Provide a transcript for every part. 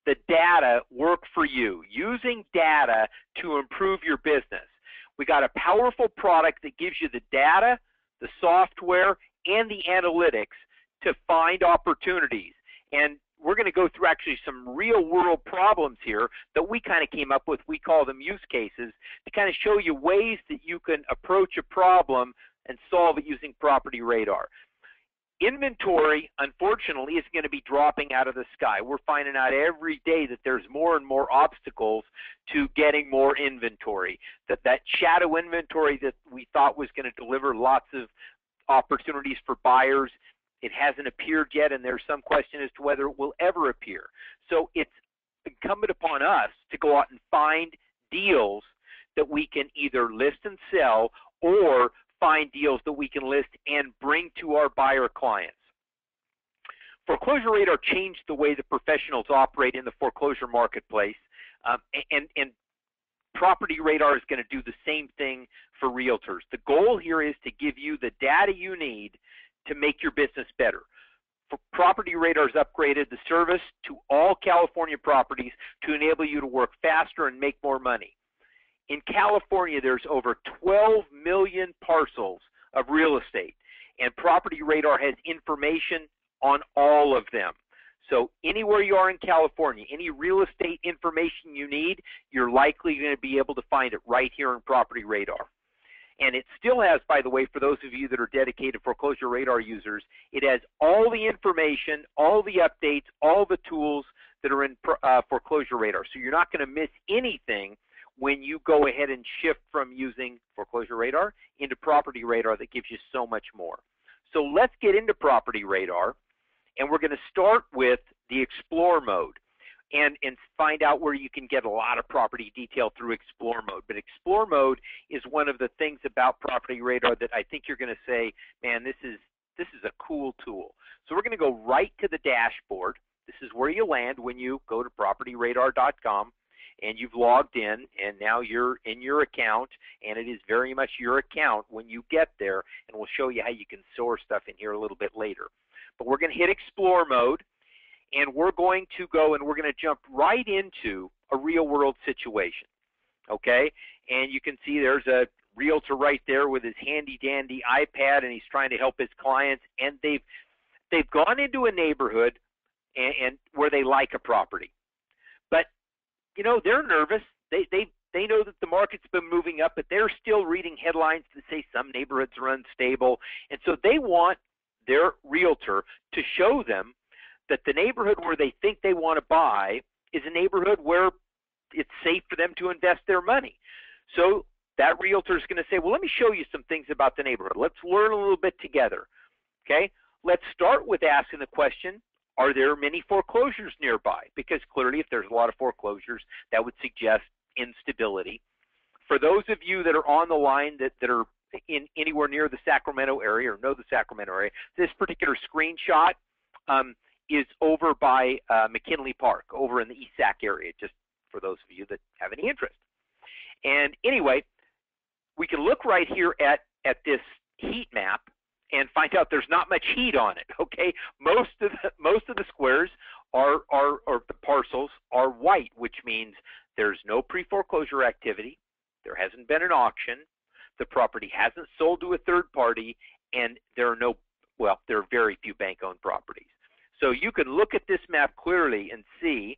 the data work for you, using data to improve your business. We got a powerful product that gives you the data, the software, and the analytics to find opportunities. And we're going to go through actually some real world problems here that we kind of came up with. We call them use cases to kind of show you ways that you can approach a problem and solve it using PropertyRadar. Inventory, unfortunately, is going to be dropping out of the sky. We're finding out every day that there's more and more obstacles to getting more inventory. That shadow inventory that we thought was going to deliver lots of opportunities for buyers, it hasn't appeared yet, and there's some question as to whether it will ever appear. So it's incumbent upon us to go out and find deals that we can either list and sell, or find deals that we can list and bring to our buyer clients. ForeclosureRadar changed the way the professionals operate in the foreclosure marketplace, and PropertyRadar is going to do the same thing for realtors. The goal here is to give you the data you need to make your business better. PropertyRadar has upgraded the service to all California properties to enable you to work faster and make more money. In California, there's over 12 million parcels of real estate, and PropertyRadar has information on all of them. So anywhere you are in California, any real estate information you need, you're likely going to be able to find it right here in PropertyRadar. And it still has, by the way, for those of you that are dedicated ForeclosureRadar users, it has all the information, all the updates, all the tools that are in ForeclosureRadar. So you're not going to miss anything when you go ahead and shift from using ForeclosureRadar into PropertyRadar that gives you so much more. So let's get into PropertyRadar, and we're going to start with the Explore mode and find out where you can get a lot of property detail through Explore mode. But Explore mode is one of the things about PropertyRadar that I think you're going to say, man, this is a cool tool. So we're going to go right to the dashboard. This is where you land when you go to PropertyRadar.com. and you've logged in, and now you're in your account, and it is very much your account when you get there, and we'll show you how you can store stuff in here a little bit later. But we're going to hit Explore mode, and we're going to go and we're going to jump right into a real-world situation, okay? And you can see there's a realtor right there with his handy-dandy iPad, and he's trying to help his clients, and they've gone into a neighborhood and where they like a property. But you know, they're nervous. They know that the market's been moving up, but they're still reading headlines that say some neighborhoods are unstable. And so they want their realtor to show them that the neighborhood where they think they want to buy is a neighborhood where it's safe for them to invest their money. So that realtor is going to say, well, let me show you some things about the neighborhood. Let's learn a little bit together. Okay? Let's start with asking the question, are there many foreclosures nearby? Because clearly if there's a lot of foreclosures, that would suggest instability. For those of you that are on the line that are in anywhere near the Sacramento area or know the Sacramento area, this particular screenshot is over by McKinley Park, over in the East Sac area, just for those of you that have any interest. And anyway, we can look right here at this heat map and find out there's not much heat on it. Okay, most of the squares or the parcels are white, which means there's no pre-foreclosure activity, there hasn't been an auction, the property hasn't sold to a third party, and there are very few bank-owned properties. So you can look at this map clearly and see,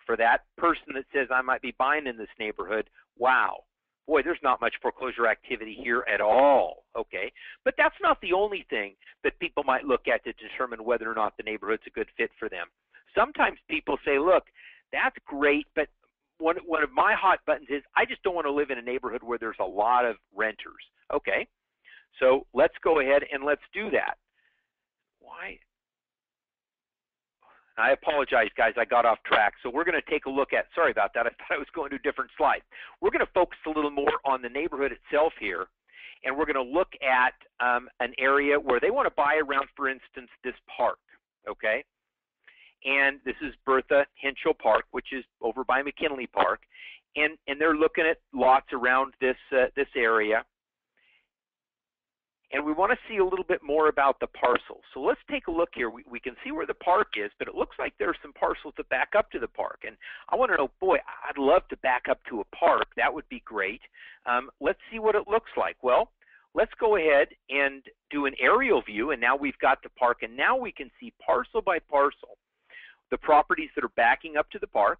for that person that says I might be buying in this neighborhood, wow, boy, there's not much foreclosure activity here at all, okay? But that's not the only thing that people might look at to determine whether or not the neighborhood's a good fit for them. Sometimes people say, look, that's great, but one of my hot buttons is I just don't want to live in a neighborhood where there's a lot of renters. Okay, so let's go ahead and let's do that. Why? I apologize, guys, I got off track. So we're going to take a look at, sorry about that, I thought I was going to a different slide. We're going to focus a little more on the neighborhood itself here, and we're going to look at an area where they want to buy around, for instance, this park, okay? And this is Bertha Henschel Park, which is over by McKinley Park, and they're looking at lots around this area. And we want to see a little bit more about the parcel. So let's take a look here. We can see where the park is, but it looks like there's some parcels that back up to the park. And I want to know, boy, I'd love to back up to a park. That would be great. Let's see what it looks like. Well, let's go ahead and do an aerial view, and now we've got the park, and now we can see parcel by parcel the properties that are backing up to the park,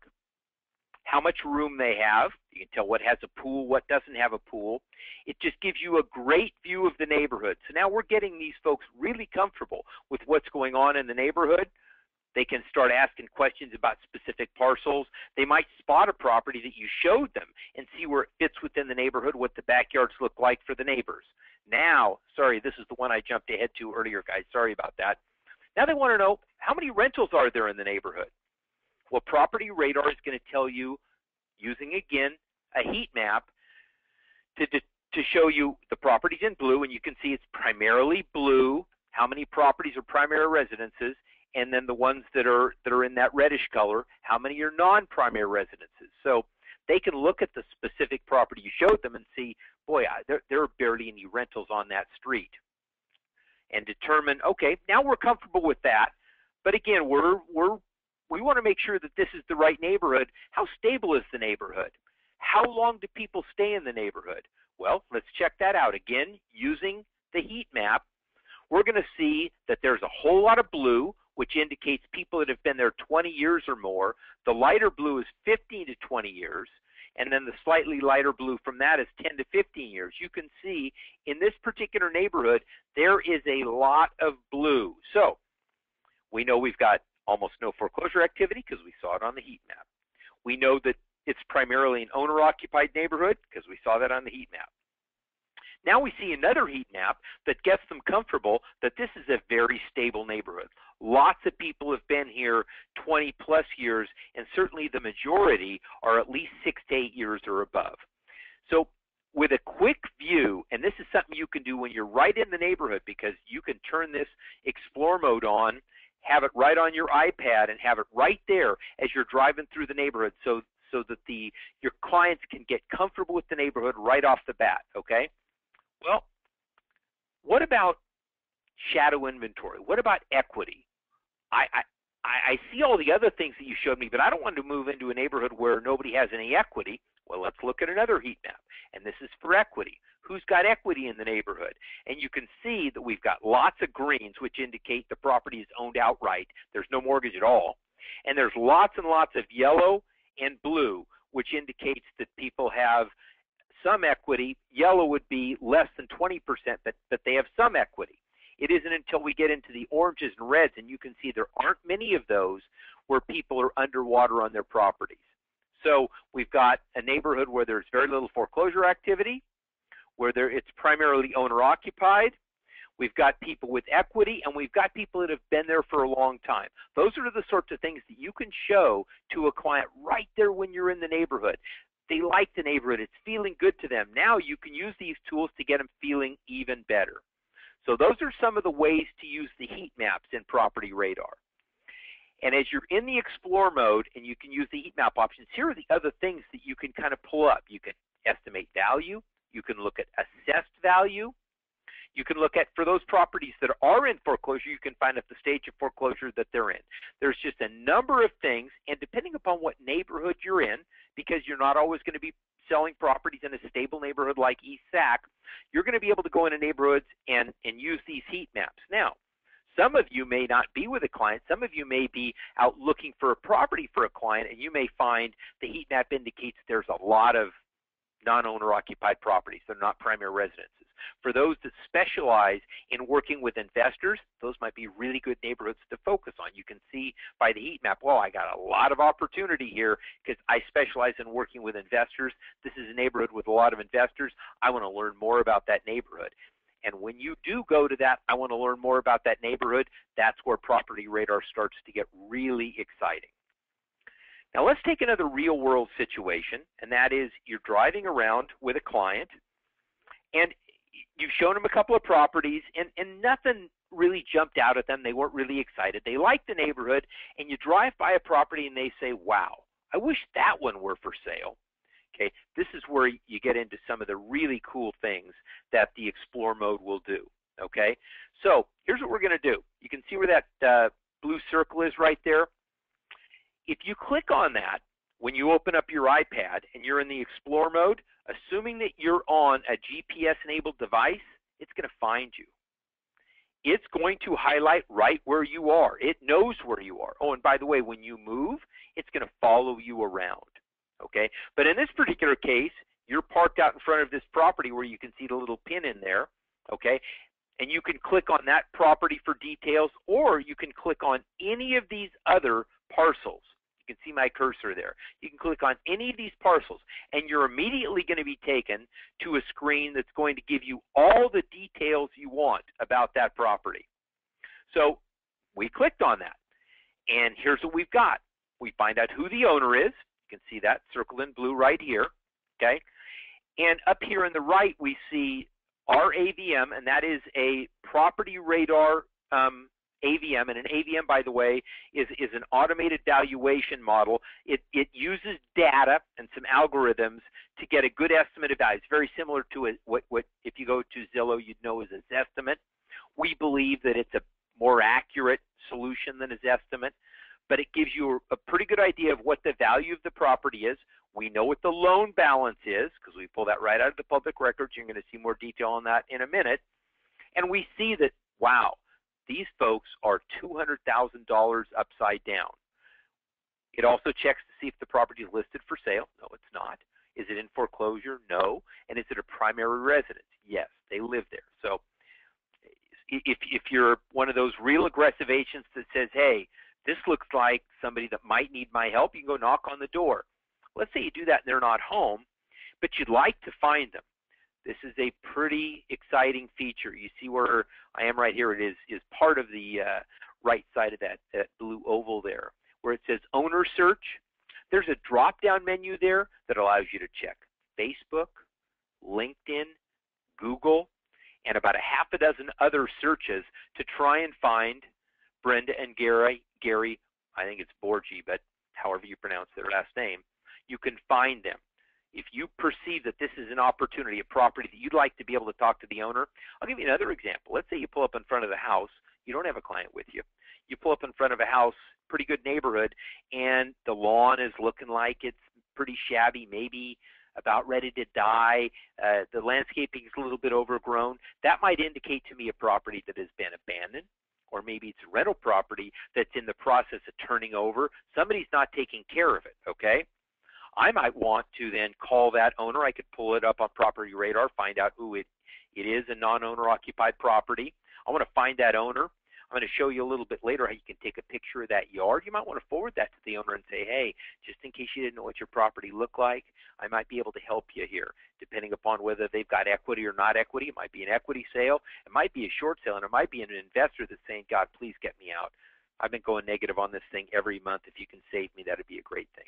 how much room they have. You can tell what has a pool, what doesn't have a pool. It just gives you a great view of the neighborhood. So now we're getting these folks really comfortable with what's going on in the neighborhood. They can start asking questions about specific parcels. They might spot a property that you showed them and see where it fits within the neighborhood, what the backyards look like for the neighbors. Now, sorry, this is the one I jumped ahead to earlier, guys. Sorry about that. Now they want to know, how many rentals are there in the neighborhood? Well, PropertyRadar is going to tell you, using, again, a heat map to show you the properties in blue, and you can see it's primarily blue, how many properties are primary residences, and then the ones that are in that reddish color, how many are non-primary residences. So they can look at the specific property you showed them and see, boy, there are barely any rentals on that street, and determine, okay, now we're comfortable with that, but again, we want to make sure that this is the right neighborhood. How stable is the neighborhood? How long do people stay in the neighborhood? Well, let's check that out. Again, using the heat map, we're going to see that there's a whole lot of blue, which indicates people that have been there 20 years or more. The lighter blue is 15 to 20 years, and then the slightly lighter blue from that is 10 to 15 years. You can see in this particular neighborhood, there is a lot of blue. So we know we've got almost no foreclosure activity because we saw it on the heat map. We know that it's primarily an owner-occupied neighborhood because we saw that on the heat map. Now we see another heat map that gets them comfortable that this is a very stable neighborhood. Lots of people have been here 20 plus years, and certainly the majority are at least 6 to 8 years or above. So with a quick view, and this is something you can do when you're right in the neighborhood, because you can turn this Explore mode on, have it right on your iPad, and have it right there as you're driving through the neighborhood so that your clients can get comfortable with the neighborhood right off the bat, okay? Well, what about shadow inventory? What about equity? I see all the other things that you showed me, but I don't want to move into a neighborhood where nobody has any equity. Well, let's look at another heat map, and this is for equity. Who's got equity in the neighborhood? And you can see that we've got lots of greens, which indicate the property is owned outright. There's no mortgage at all. And there's lots and lots of yellow and blue, which indicates that people have some equity. Yellow would be less than 20%, but they have some equity. It isn't until we get into the oranges and reds, and you can see there aren't many of those where people are underwater on their properties. So we've got a neighborhood where there's very little foreclosure activity, where it's primarily owner-occupied. We've got people with equity, and we've got people that have been there for a long time. Those are the sorts of things that you can show to a client right there when you're in the neighborhood. They like the neighborhood. It's feeling good to them. Now you can use these tools to get them feeling even better. So those are some of the ways to use the heat maps in PropertyRadar. And as you're in the Explore mode and you can use the heat map options, here are the other things that you can kind of pull up. You can estimate value. You can look at assessed value. You can look at, for those properties that are in foreclosure, you can find out the stage of foreclosure that they're in. There's just a number of things, and depending upon what neighborhood you're in, because you're not always going to be selling properties in a stable neighborhood like East Sac, you're going to be able to go into neighborhoods and use these heat maps. Now, some of you may not be with a client. Some of you may be out looking for a property for a client, and you may find the heat map indicates there's a lot of non-owner occupied properties. They're not primary residences. For those that specialize in working with investors, those might be really good neighborhoods to focus on. You can see by the heat map, well, I got a lot of opportunity here because I specialize in working with investors. This is a neighborhood with a lot of investors. I want to learn more about that neighborhood. And when you do go to that, I want to learn more about that neighborhood, that's where PropertyRadar starts to get really exciting. Now let's take another real world situation, and that is you're driving around with a client and you've shown them a couple of properties and nothing really jumped out at them. They weren't really excited. They liked the neighborhood, and you drive by a property and they say, wow, I wish that one were for sale. Okay, this is where you get into some of the really cool things that the Explore mode will do. Okay, so here's what we're going to do. You can see where that blue circle is right there. If you click on that when you open up your iPad and you're in the Explore mode, assuming that you're on a GPS-enabled device, it's going to find you. It's going to highlight right where you are. It knows where you are. Oh, and by the way, when you move, it's going to follow you around. Okay, but in this particular case, you're parked out in front of this property where you can see the little pin in there. Okay, and you can click on that property for details, or you can click on any of these other parcels. You can see my cursor there. You can click on any of these parcels, and you're immediately going to be taken to a screen that's going to give you all the details you want about that property. So we clicked on that, and here's what we've got. We find out who the owner is. You can see that circled in blue right here. Okay, and up here in the right we see our AVM, and that is a PropertyRadar AVM, and an AVM, by the way, is an automated valuation model. It uses data and some algorithms to get a good estimate of value. It's very similar to what if you go to Zillow, you'd know as a Zestimate. We believe that it's a more accurate solution than a Zestimate, but it gives you a pretty good idea of what the value of the property is. We know what the loan balance is because we pull that right out of the public records. You're going to see more detail on that in a minute. And we see that, wow, these folks are $200,000 upside down. It also checks to see if the property is listed for sale. No, it's not. Is it in foreclosure? No. And is it a primary residence? Yes, they live there. So if you're one of those real aggressive agents that says, hey, this looks like somebody that might need my help, you can go knock on the door. Let's say you do that and they're not home, but you'd like to find them. This is a pretty exciting feature. You see where I am right here. It is part of the right side of that blue oval there, where it says Owner Search. There's a drop-down menu there that allows you to check Facebook, LinkedIn, Google, and about a half a dozen other searches to try and find Brenda and Gary, I think it's Borgi, but however you pronounce their last name, you can find them. If you perceive that this is an opportunity, a property that you'd like to be able to talk to the owner, I'll give you another example. Let's say you pull up in front of the house. You don't have a client with you. You pull up in front of a house, pretty good neighborhood, and the lawn is looking like it's pretty shabby, maybe about ready to die. The landscaping is a little bit overgrown. That might indicate to me a property that has been abandoned, or maybe it's a rental property that's in the process of turning over. Somebody's not taking care of it, okay? I might want to then call that owner. I could pull it up on PropertyRadar, find out who it is, a non-owner occupied property. I want to find that owner. I'm going to show you a little bit later how you can take a picture of that yard. You might want to forward that to the owner and say, hey, just in case you didn't know what your property looked like, I might be able to help you here, depending upon whether they've got equity or not equity. It might be an equity sale. It might be a short sale, and it might be an investor that's saying, God, please get me out. I've been going negative on this thing every month. If you can save me, that would be a great thing.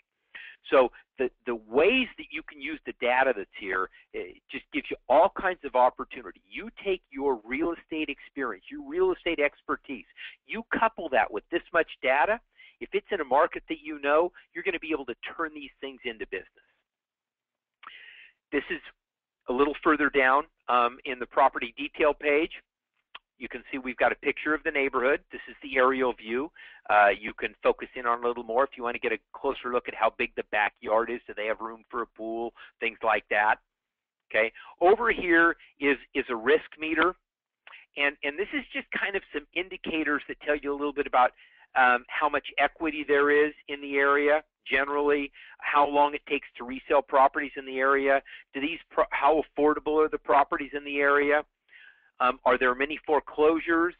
So the ways that you can use the data that's here, it just gives you all kinds of opportunity. You take your real estate experience, your real estate expertise, you couple that with this much data. If it's in a market that you know, you're going to be able to turn these things into business. This is a little further down in the property detail page. You can see we've got a picture of the neighborhood. This is the aerial view. You can focus in on a little more if you want to get a closer look at how big the backyard is. Do they have room for a pool? Things like that. Okay. Over here is a risk meter. And this is just kind of some indicators that tell you a little bit about how much equity there is in the area generally, how long it takes to resell properties in the area. How affordable are the properties in the area? Are there many foreclosures?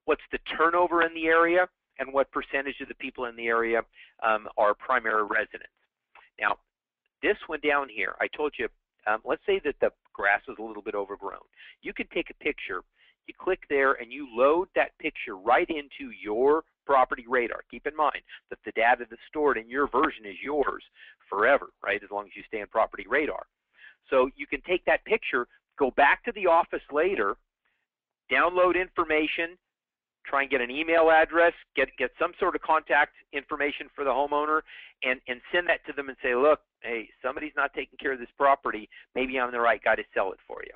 What's the turnover in the area? And what percentage of the people in the area are primary residents? Now, this one down here, I told you, let's say that the grass is a little bit overgrown. You can take a picture, you click there, and you load that picture right into your PropertyRadar. Keep in mind that the data that's stored in your version is yours forever, right, as long as you stay in PropertyRadar. So you can take that picture, go back to the office later, download information, try and get an email address, get some sort of contact information for the homeowner, and send that to them and say, look, hey, somebody's not taking care of this property. Maybe I'm the right guy to sell it for you.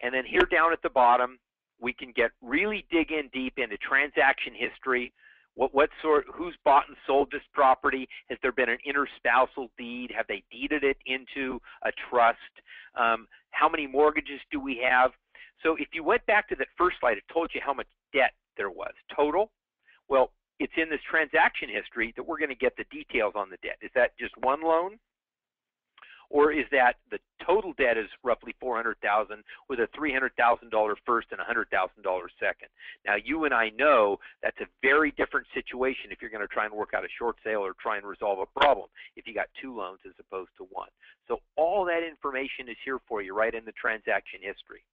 And then here down at the bottom, we can really dig in deep into transaction history. Who's bought and sold this property? Has there been an interspousal deed? Have they deeded it into a trust? How many mortgages do we have? So if you went back to that first slide, it told you how much debt there was total. Well, it's in this transaction history that we're going to get the details on the debt. Is that just one loan? Or is that the total debt is roughly $400,000 with a $300,000 first and a $100,000 second? Now, you and I know that's a very different situation if you're going to try and work out a short sale or try and resolve a problem if you got two loans as opposed to one. So all that information is here for you right in the transaction history.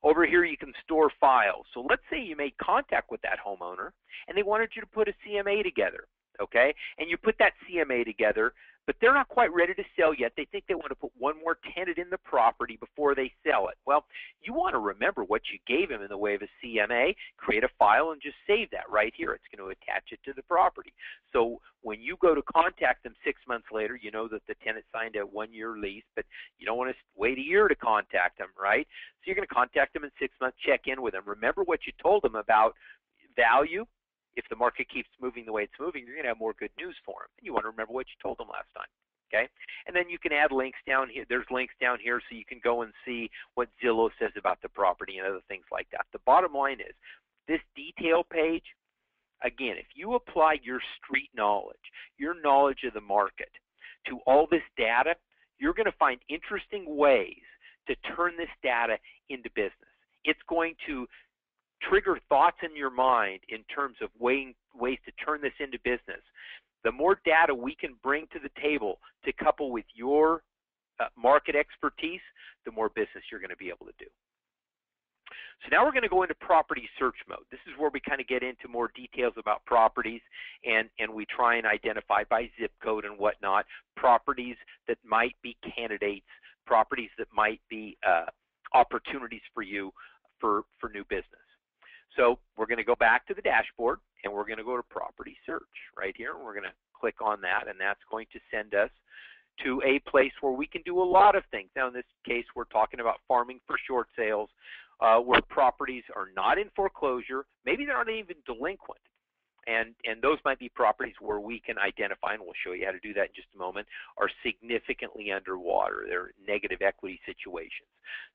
Over here, you can store files. So let's say you made contact with that homeowner and they wanted you to put a CMA together, okay? And you put that CMA together, but they're not quite ready to sell yet. They think they want to put one more tenant in the property before they sell it. Well, you want to remember what you gave them in the way of a CMA, create a file, and just save that right here. It's going to attach it to the property. So when you go to contact them 6 months later, you know that the tenant signed a 1-year lease, but you don't want to wait a year to contact them, right? So you're going to contact them in 6 months, check in with them. Remember what you told them about value. If the market keeps moving the way it's moving, you're going to have more good news for them. And you want to remember what you told them last time, okay? And then you can add links down here. There's links down here so you can go and see what Zillow says about the property and other things like that. The bottom line is this detail page, again, if you apply your street knowledge, your knowledge of the market to all this data, you're going to find interesting ways to turn this data into business. It's going to trigger thoughts in your mind in terms of ways to turn this into business. The more data we can bring to the table to couple with your market expertise, the more business you're going to be able to do. So now we're going to go into property search mode. This is where we kind of get into more details about properties, and we try and identify by zip code and whatnot properties that might be candidates, properties that might be opportunities for you for new business. So we're going to go back to the dashboard and we're going to go to property search right here. We're going to click on that, and that's going to send us to a place where we can do a lot of things. Now in this case, we're talking about farming for short sales, where properties are not in foreclosure, maybe they're not even delinquent. And those might be properties where we can identify, and we'll show you how to do that in just a moment, are significantly underwater. They're negative equity situations.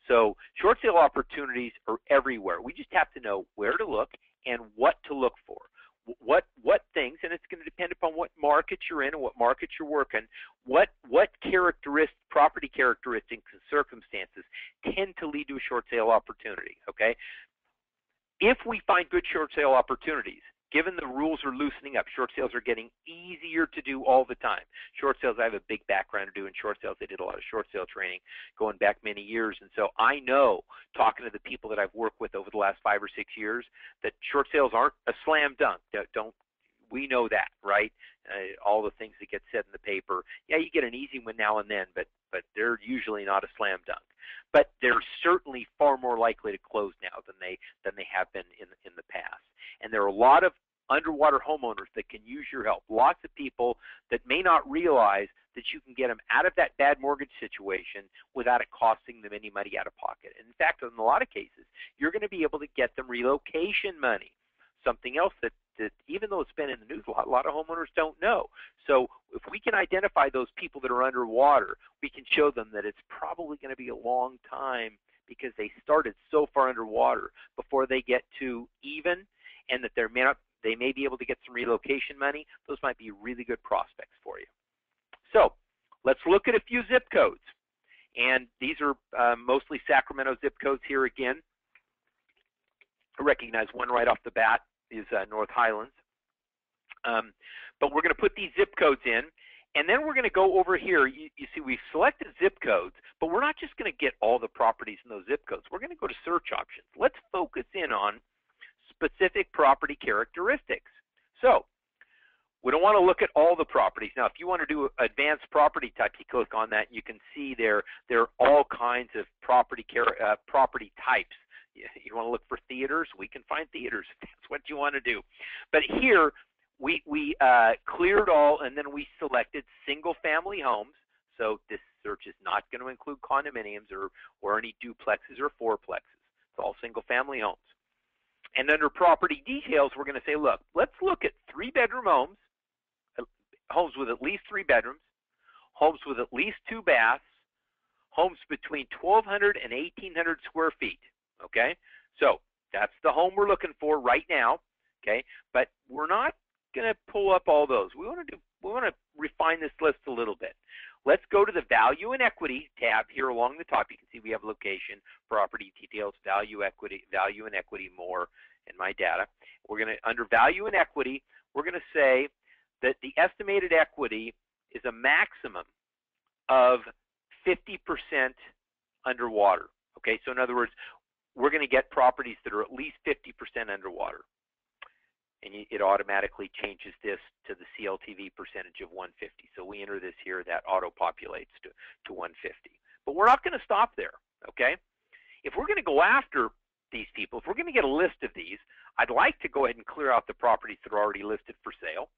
So short sale opportunities are everywhere. We just have to know where to look and what to look for. What things, and it's going to depend upon what market you're in and what market you're working, what characteristics, property characteristics and circumstances tend to lead to a short sale opportunity, okay? If we find good short sale opportunities, given the rules are loosening up, short sales are getting easier to do all the time. Short sales, I have a big background in doing short sales. I did a lot of short sale training going back many years. And so I know, talking to the people that I've worked with over the last 5 or 6 years, that short sales aren't a slam dunk. We know that, right? All the things that get said in the paper. Yeah, you get an easy one now and then, but they're usually not a slam dunk. But they're certainly far more likely to close now than they have been in the past. And there are a lot of underwater homeowners that can use your help. Lots of people that may not realize that you can get them out of that bad mortgage situation without it costing them any money out of pocket. And in fact, in a lot of cases, you're going to be able to get them relocation money, something else that even though it's been in the news, a lot of homeowners don't know. So if we can identify those people that are underwater, we can show them that it's probably going to be a long time because they started so far underwater before they get to even, and that they may be able to get some relocation money. Those might be really good prospects for you. So let's look at a few zip codes. And these are mostly Sacramento zip codes here again. I recognize one right off the bat is North Highlands. But we're going to put these zip codes in, and then we're going to go over here. You see, we've selected zip codes, but we're not just going to get all the properties in those zip codes. We're going to go to search options. Let's focus in on specific property characteristics. So we don't want to look at all the properties. Now, if you want to do advanced property types, you click on that, and you can see there are all kinds of property types. You want to look for theaters? We can find theaters if that's what you want to do. But here, we cleared all, and then we selected single-family homes. So this search is not going to include condominiums or any duplexes or fourplexes. It's all single-family homes. And under property details, we're going to say, look, let's look at 3-bedroom homes, homes with at least 3 bedrooms, homes with at least 2 baths, homes between 1,200 and 1,800 square feet. Okay, so that's the home we're looking for right now. Okay, but we're not going to pull up all those. We want to refine this list a little bit. Let's go to the value and equity tab here along the top. You can see we have location, property details, value and equity, more in my data. We're going to, under value and equity, we're going to say that the estimated equity is a maximum of 50% underwater. Okay, so in other words, we're going to get properties that are at least 50% underwater. And it automatically changes this to the CLTV percentage of 150. So we enter this here, that auto-populates to 150. But we're not going to stop there, okay? If we're going to go after these people, if we're going to get a list of these, I'd like to go ahead and clear out the properties that are already listed for sale.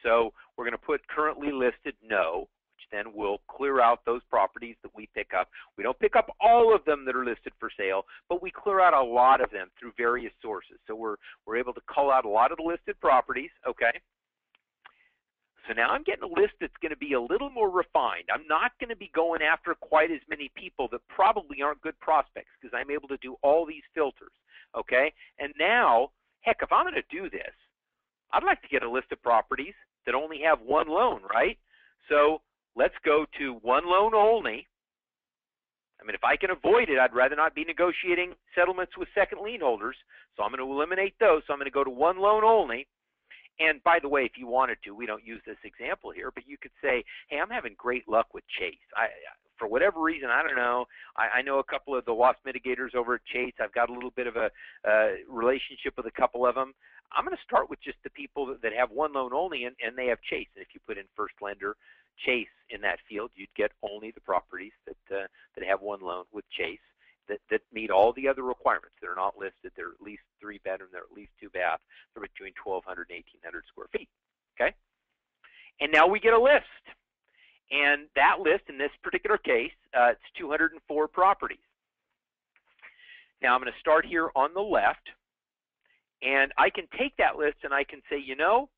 So we're going to put currently listed no, which then will clear out those properties that we pick up. We don't pick up all of them that are listed for sale, but we clear out a lot of them through various sources. So we're able to call out a lot of the listed properties, okay? So now I'm getting a list that's going to be a little more refined. I'm not going to be going after quite as many people that probably aren't good prospects because I'm able to do all these filters, okay? And now, heck, if I'm going to do this, I'd like to get a list of properties that only have one loan, right? So let's go to one loan only. I mean, if I can avoid it, I'd rather not be negotiating settlements with second lien holders. So I'm going to eliminate those. So I'm going to go to one loan only. And by the way, if you wanted to, we don't use this example here, but you could say, hey, I'm having great luck with Chase. For whatever reason, I don't know. I know a couple of the loss mitigators over at Chase. I've got a little bit of a relationship with a couple of them. I'm going to start with just the people that have one loan only, and they have Chase. And if you put in first lender Chase in that field, you'd get only the properties that have one loan with Chase that meet all the other requirements. They're not listed. They're at least 3 bedroom. They're at least 2 bath. They're between 1,200 and 1,800 square feet. Okay. And now we get a list, and that list in this particular case, it's 204 properties. Now I'm going to start here on the left, and I can take that list and I can say, you know,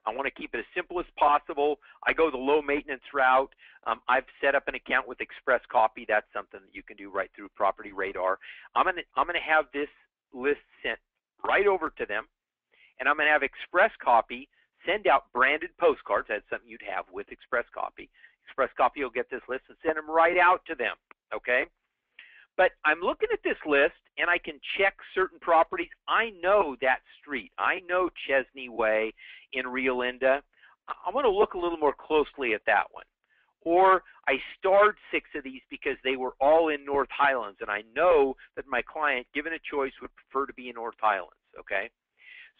I want to keep it as simple as possible. I go the low maintenance route. I've set up an account with Express Copy. That's something that you can do right through PropertyRadar. I'm going to have this list sent right over to them, and I'm going to have Express Copy send out branded postcards. That's something you'd have with Express Copy. Express Copy will get this list and send them right out to them, okay? But I'm looking at this list, and I can check certain properties. I know that street. I know Chesney Way in Rio Linda. I want to look a little more closely at that one. Or I starred 6 of these because they were all in North Highlands, and I know that my client, given a choice, would prefer to be in North Highlands, okay?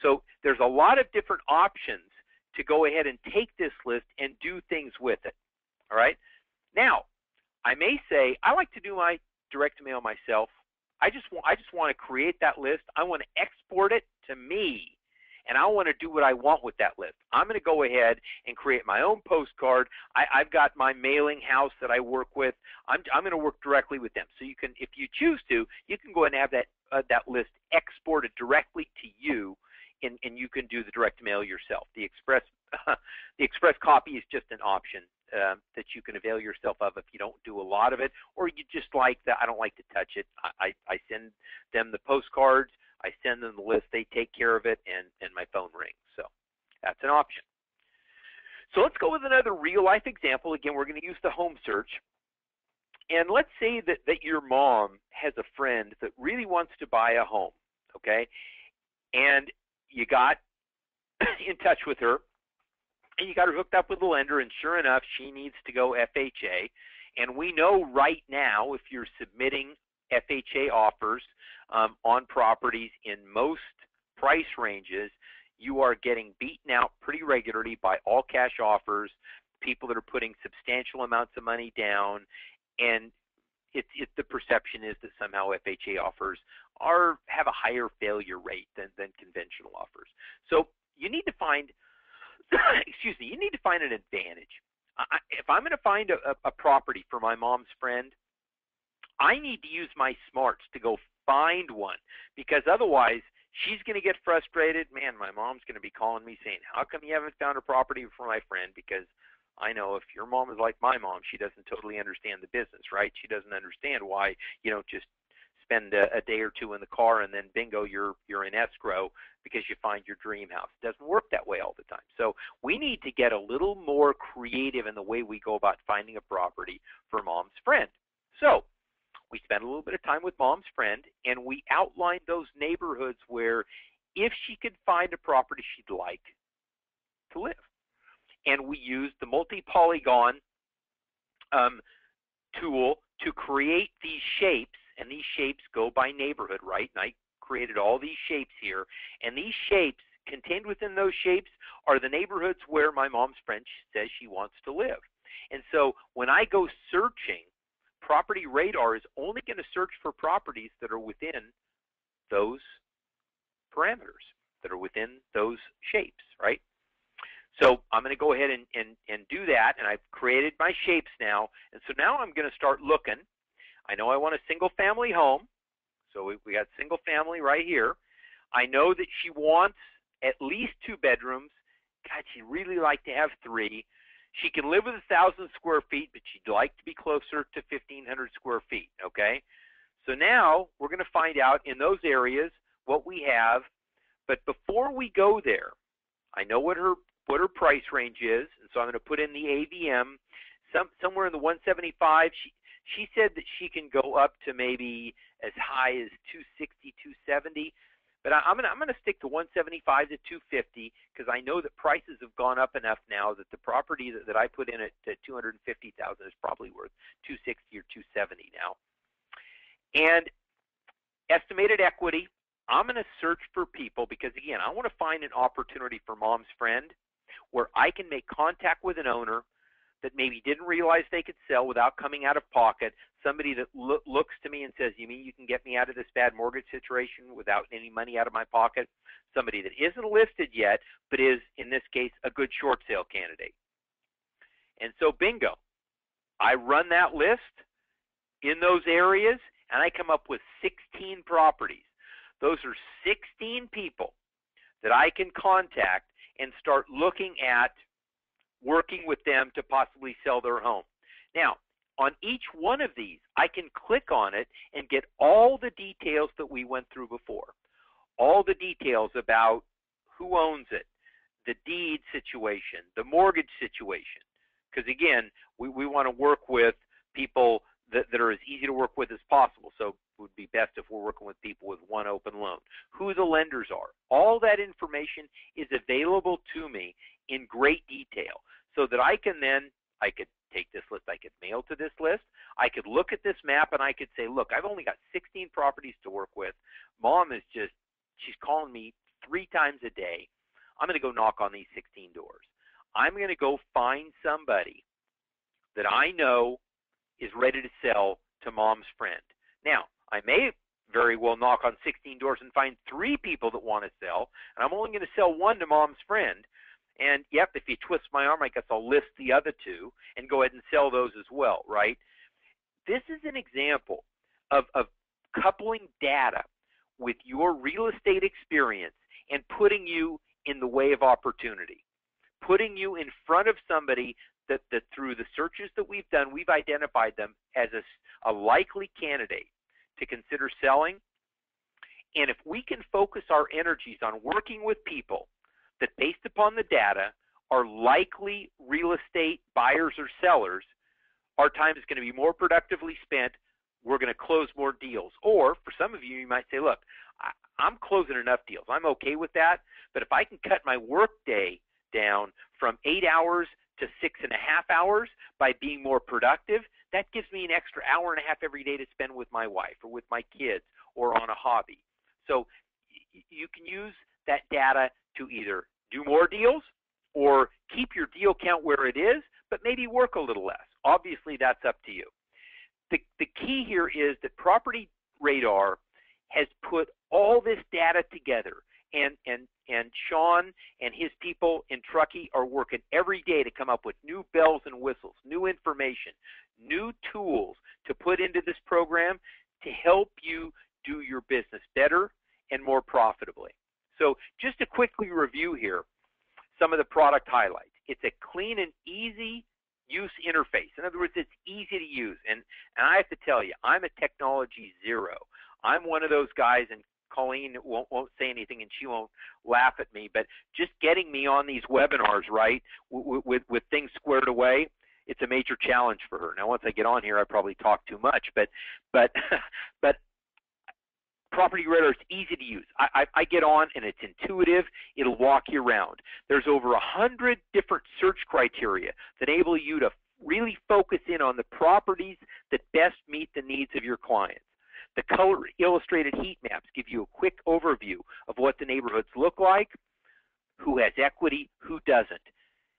So there's a lot of different options to go ahead and take this list and do things with it, all right? Now, I may say, I like to do my direct mail myself. I just want to create that list. I want to export it to me, and I want to do what I want with that list. I'm going to go ahead and create my own postcard. I've got my mailing house that I work with. I'm going to work directly with them. So you can, if you choose to, you can go ahead and have that list exported directly to you, and you can do the direct mail yourself. The express copy is just an option that you can avail yourself of if you don't do a lot of it, or you just like that. I don't like to touch it. I send them the postcards. I send them the list. They take care of it, and my phone rings. So that's an option. So let's go with another real life example. Again, we're going to use the home search. And let's say that your mom has a friend that really wants to buy a home, okay? And you got in touch with her, and you got her hooked up with a lender, and sure enough, she needs to go FHA. And we know right now, if you're submitting FHA offers on properties in most price ranges, you are getting beaten out pretty regularly by all cash offers, people that are putting substantial amounts of money down, and the perception is that somehow FHA offers have a higher failure rate than conventional offers. So you need to find excuse me, you need to find an advantage. If I'm going to find a property for my mom's friend, I need to use my smarts to go find one, because otherwise she's going to get frustrated. Man, my mom's going to be calling me saying, how come you haven't found a property for my friend? Because I know if your mom is like my mom, she doesn't totally understand the business, right? She doesn't understand why you don't just spend a day or two in the car and then bingo, you're in escrow because you find your dream house. It doesn't work that way all the time. So we need to get a little more creative in the way we go about finding a property for mom's friend. So we spent a little bit of time with mom's friend, and we outlined those neighborhoods where if she could find a property she'd like to live. And we used the multi-polygon tool to create these shapes, and these shapes go by neighborhood, right? And I created all these shapes here, and these shapes, contained within those shapes, are the neighborhoods where my mom's friend says she wants to live. And so when I go searching, PropertyRadar is only going to search for properties that are within those parameters, that are within those shapes, right? So I'm going to go ahead and do that, and I've created my shapes now. And so now I'm going to start looking. I know I want a single family home, so we got single family right here. I know that she wants at least 2 bedrooms. God, she'd really like to have 3. She can live with 1,000 square feet, but she'd like to be closer to 1,500 square feet, okay? So now we're going to find out in those areas what we have. But before we go there, I know what her price range is, and so I'm going to put in the AVM somewhere in the 175. She said that she can go up to maybe as high as 260, 270. But I'm going to stick to 175 to 250 because I know that prices have gone up enough now that the property that I put in at 250,000 is probably worth 260 or 270 now. And estimated equity, I'm going to search for people because, again, I want to find an opportunity for mom's friend where I can make contact with an owner that maybe didn't realize they could sell without coming out of pocket, somebody that looks to me and says, you mean you can get me out of this bad mortgage situation without any money out of my pocket? Somebody that isn't listed yet, but is, in this case, a good short sale candidate. And so bingo, I run that list in those areas, and I come up with 16 properties. Those are 16 people that I can contact and start looking at working with them to possibly sell their home. Now, on each one of these, I can click on it and get all the details that we went through before. All the details about who owns it, the deed situation, the mortgage situation. Because again, we want to work with people that are as easy to work with as possible. So it would be best if we're working with people with one open loan. Who the lenders are. All that information is available to me in great detail so that I could take this list, I could mail to this list, I could look at this map and I could say, look, I've only got 16 properties to work with. Mom is she's calling me 3 times a day. I'm going to go knock on these 16 doors. I'm going to go find somebody that I know is ready to sell to mom's friend. Now, I may very well knock on 16 doors and find 3 people that want to sell, and I'm only going to sell 1 to mom's friend. And yep, if you twist my arm, I guess I'll list the other 2 and go ahead and sell those as well, right? This is an example of coupling data with your real estate experience and putting you in the way of opportunity, putting you in front of somebody that through the searches that we've done, we've identified them as a likely candidate to consider selling. And if we can focus our energies on working with people that, based upon the data, are likely real estate buyers or sellers, our time is going to be more productively spent. We're going to close more deals. Or for some of you, you might say, look, I'm closing enough deals. I'm okay with that. But if I can cut my work day down from 8 hours to 6.5 hours by being more productive, that gives me an extra hour and a half every day to spend with my wife or with my kids or on a hobby. So you can use that data to either do more deals or keep your deal count where it is, but maybe work a little less. Obviously, that's up to you. The key here is that PropertyRadar has put all this data together, and and Sean and his people in Truckee are working every day to come up with new bells and whistles, new information, new tools to put into this program to help you do your business better and more profitably. So just to quickly review here some of the product highlights. It's a clean and easy use interface. In other words, it's easy to use. And I have to tell you, I'm a technology zero. I'm one of those guys, and Colleen won't say anything and she won't laugh at me, but just getting me on these webinars, right, with things squared away, it's a major challenge for her. Now, once I get on here, I probably talk too much, but PropertyRadar is easy to use. I get on and it's intuitive. It'll walk you around. There's over 100 different search criteria that enable you to really focus in on the properties that best meet the needs of your clients. The color illustrated heat maps give you a quick overview of what the neighborhoods look like, who has equity, who doesn't,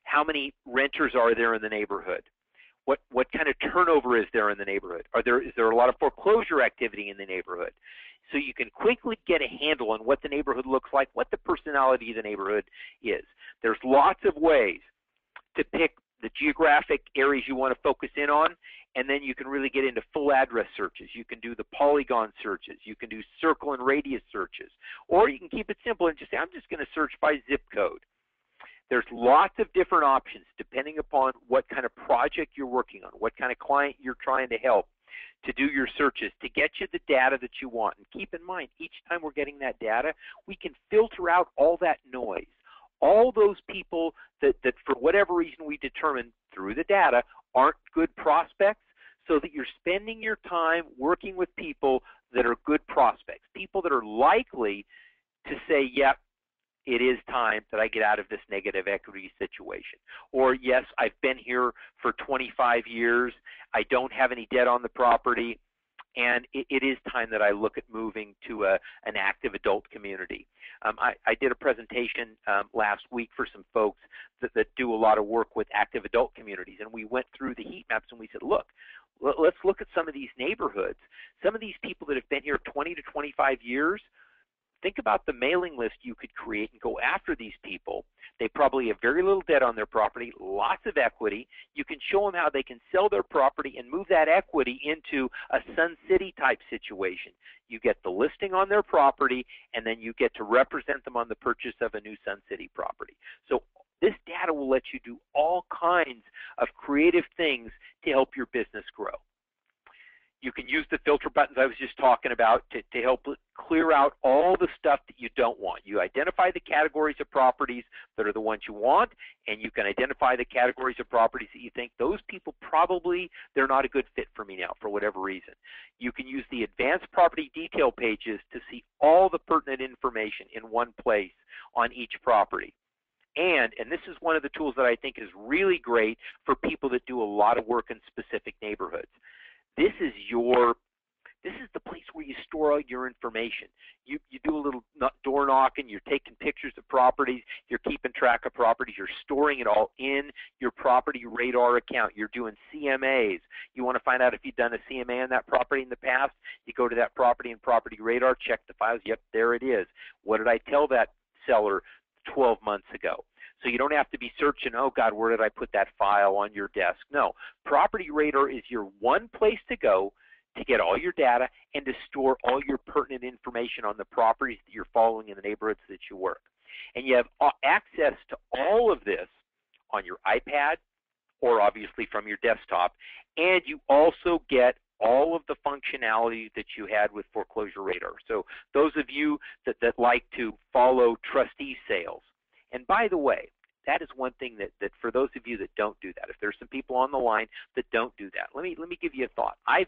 how many renters are there in the neighborhood, what kind of turnover is there in the neighborhood, is there a lot of foreclosure activity in the neighborhood. So you can quickly get a handle on what the neighborhood looks like, what the personality of the neighborhood is. There's lots of ways to pick the geographic areas you want to focus in on, and then you can really get into full address searches. You can do the polygon searches. You can do circle and radius searches. Or you can keep it simple and just say, I'm just going to search by zip code. There's lots of different options depending upon what kind of project you're working on, what kind of client you're trying to help, to do your searches, to get you the data that you want. And keep in mind, each time we're getting that data, we can filter out all that noise. All those people that for whatever reason we determine through the data aren't good prospects, so that you're spending your time working with people that are good prospects, people that are likely to say, yep, it is time that I get out of this negative equity situation. Or, yes, I've been here for 25 years, I don't have any debt on the property, and it is time that I look at moving to an active adult community. I did a presentation last week for some folks that do a lot of work with active adult communities, and we went through the heat maps and we said, look, let's look at some of these neighborhoods. Some of these people that have been here 20 to 25 years, think about the mailing list you could create and go after these people. They probably have very little debt on their property, lots of equity. You can show them how they can sell their property and move that equity into a Sun City type situation. You get the listing on their property, and then you get to represent them on the purchase of a new Sun City property. So this data will let you do all kinds of creative things to help your business grow. You can use the filter buttons I was just talking about to help clear out all the stuff that you don't want. You identify the categories of properties that are the ones you want, and you can identify the categories of properties that you think those people probably, they're not a good fit for me now for whatever reason. You can use the advanced property detail pages to see all the pertinent information in one place on each property. And this is one of the tools that I think is really great for people that do a lot of work in specific neighborhoods. This is the place where you store all your information. You do a little door knocking, you're taking pictures of properties, you're keeping track of properties, you're storing it all in your PropertyRadar account. You're doing CMAs. You want to find out if you've done a CMA on that property in the past, you go to that property in PropertyRadar, check the files, yep, there it is. What did I tell that seller 12 months ago? So you don't have to be searching, oh God, where did I put that file on your desk? No, PropertyRadar is your one place to go to get all your data and to store all your pertinent information on the properties that you're following in the neighborhoods that you work. And you have access to all of this on your iPad or obviously from your desktop, and you also get all of the functionality that you had with Foreclosure Radar. So those of you that like to follow trustee sales, and by the way, that is one thing that for those of you that don't do that, if there's some people on the line that don't do that, let me give you a thought. I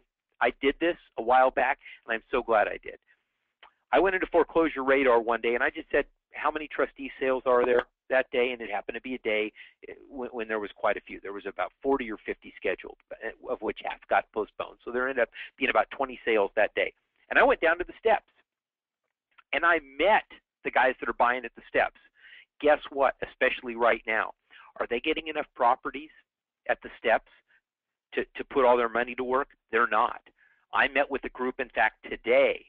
did this a while back, and I'm so glad I did. I went into Foreclosure Radar one day, and I just said, how many trustee sales are there that day? And it happened to be a day when there was quite a few. There was about 40 or 50 scheduled, of which half got postponed. So there ended up being about 20 sales that day. And I went down to the steps, and I met the guys that are buying at the steps. Guess what, especially right now, are they getting enough properties at the steps to put all their money to work? They're not. I met with a group, in fact, today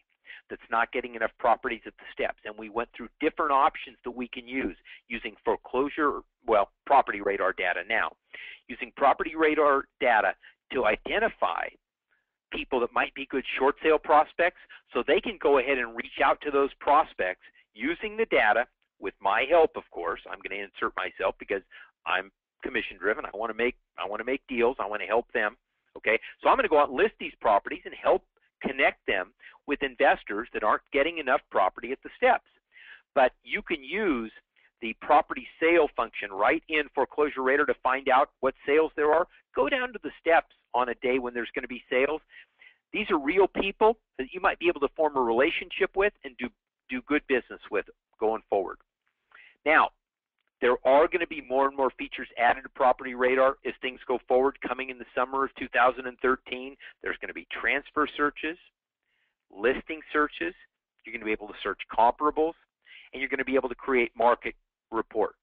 that's not getting enough properties at the steps. And we went through different options that we can use using foreclosure, well, PropertyRadar data now. Using PropertyRadar data to identify people that might be good short sale prospects, so they can go ahead and reach out to those prospects using the data with my help, of course. I'm going to insert myself because I'm commission driven. I want to make deals. I want to help them. Okay, so I'm going to go out and list these properties and help connect them with investors that aren't getting enough property at the steps. But you can use the property sale function right in Foreclosure Radar to find out what sales there are. Go down to the steps on a day when there's going to be sales. These are real people that you might be able to form a relationship with and do good business with going forward. Now, there are going to be more and more features added to PropertyRadar as things go forward coming in the summer of 2013. There's going to be transfer searches, listing searches. You're going to be able to search comparables, and you're going to be able to create market reports.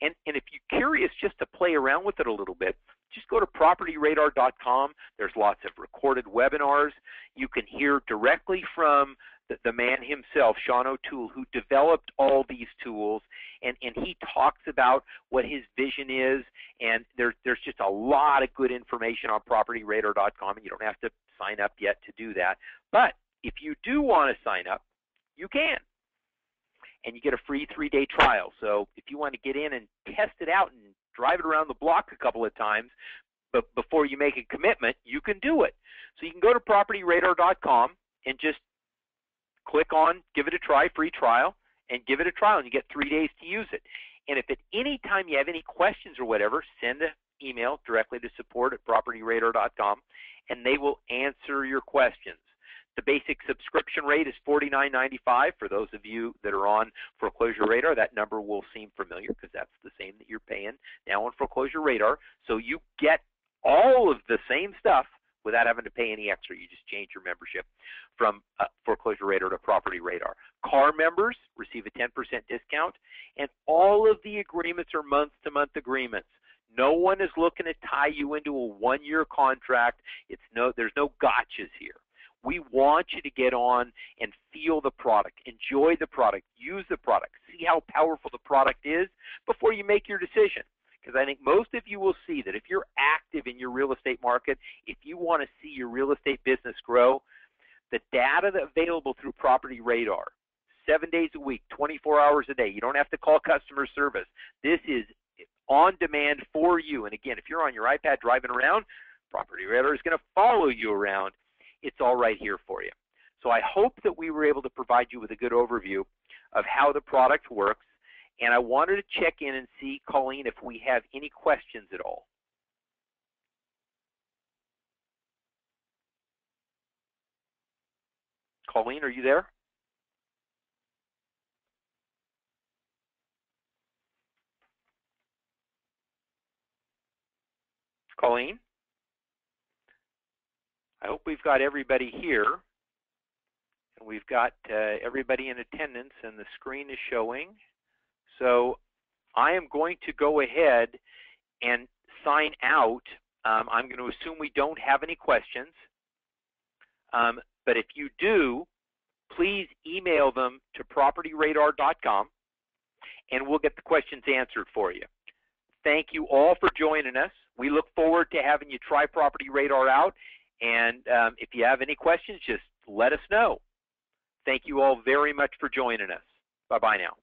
And if you're curious just to play around with it a little bit, just go to PropertyRadar.com. There's lots of recorded webinars. You can hear directly from the man himself, Sean O'Toole, who developed all these tools, and he talks about what his vision is, and there's just a lot of good information on PropertyRadar.com, and you don't have to sign up yet to do that. But if you do want to sign up, you can. And you get a free 3-day trial. So if you want to get in and test it out and drive it around the block a couple of times, but before you make a commitment, you can do it. So you can go to PropertyRadar.com and just click on give it a try, free trial, and give it a trial, and you get 3 days to use it. And if at any time you have any questions or whatever, send an email directly to support@PropertyRadar.com, and they will answer your questions. The basic subscription rate is $49.95 for those of you that are on Foreclosure Radar. That number will seem familiar because that's the same that you're paying now on Foreclosure Radar. So you get all of the same stuff without having to pay any extra. You just change your membership from Foreclosure Radar to PropertyRadar. Car members receive a 10% discount, and all of the agreements are month-to-month agreements. No one is looking to tie you into a one-year contract. There's no gotchas here. We want you to get on and feel the product, enjoy the product, use the product, see how powerful the product is before you make your decision. Because I think most of you will see that if you're active in your real estate market, if you want to see your real estate business grow, the data that's available through PropertyRadar, 7 days a week, 24 hours a day, you don't have to call customer service. This is on demand for you. And again, if you're on your iPad driving around, PropertyRadar is going to follow you around. It's all right here for you. So I hope that we were able to provide you with a good overview of how the product works. And I wanted to check in and see, Colleen, if we have any questions at all. Colleen, are you there? Colleen? I hope we've got everybody here, and we've got everybody in attendance, and the screen is showing. So I am going to go ahead and sign out. I'm going to assume we don't have any questions, but if you do, please email them to PropertyRadar.com, and we'll get the questions answered for you. Thank you all for joining us. We look forward to having you try PropertyRadar out. And if you have any questions, just let us know. Thank you all very much for joining us. Bye-bye now.